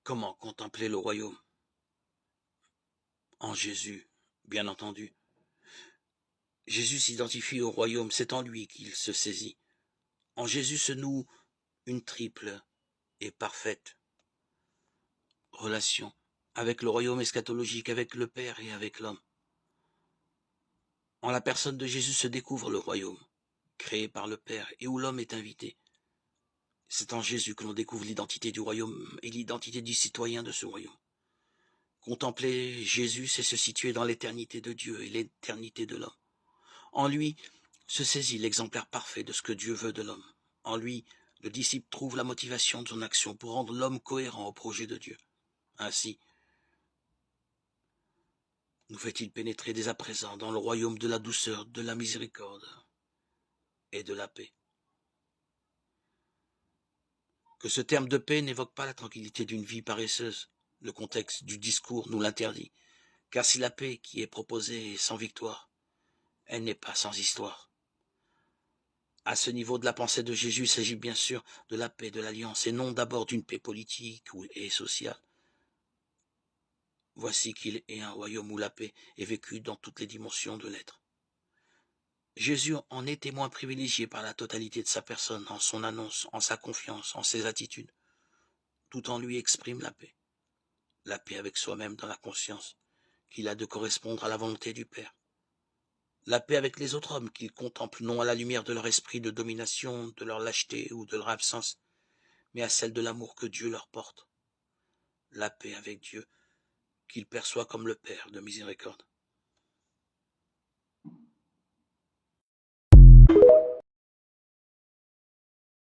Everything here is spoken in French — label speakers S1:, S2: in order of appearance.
S1: Comment contempler le royaume? En Jésus, bien entendu. Jésus s'identifie au royaume, c'est en lui qu'il se saisit. En Jésus se noue une triple et parfaite relation avec le royaume eschatologique, avec le Père et avec l'homme. En la personne de Jésus se découvre le royaume, créé par le Père et où l'homme est invité. C'est en Jésus que l'on découvre l'identité du royaume et l'identité du citoyen de ce royaume. Contempler Jésus, c'est se situer dans l'éternité de Dieu et l'éternité de l'homme. En lui se saisit l'exemplaire parfait de ce que Dieu veut de l'homme. En lui, le disciple trouve la motivation de son action pour rendre l'homme cohérent au projet de Dieu. Ainsi, nous fait-il pénétrer dès à présent dans le royaume de la douceur, de la miséricorde et de la paix. Que ce terme de paix n'évoque pas la tranquillité d'une vie paresseuse. Le contexte du discours nous l'interdit. Car si la paix qui est proposée est sans victoire, elle n'est pas sans histoire. À ce niveau de la pensée de Jésus, il s'agit bien sûr de la paix de l'alliance et non d'abord d'une paix politique et sociale. Voici qu'il est un royaume où la paix est vécue dans toutes les dimensions de l'être. Jésus en est témoin privilégié par la totalité de sa personne, en son annonce, en sa confiance, en ses attitudes. Tout en lui exprime la paix. La paix avec soi-même dans la conscience qu'il a de correspondre à la volonté du Père. La paix avec les autres hommes qu'il contemple non à la lumière de leur esprit de domination, de leur lâcheté ou de leur absence, mais à celle de l'amour que Dieu leur porte. La paix avec Dieu qu'il perçoit comme le Père de miséricorde.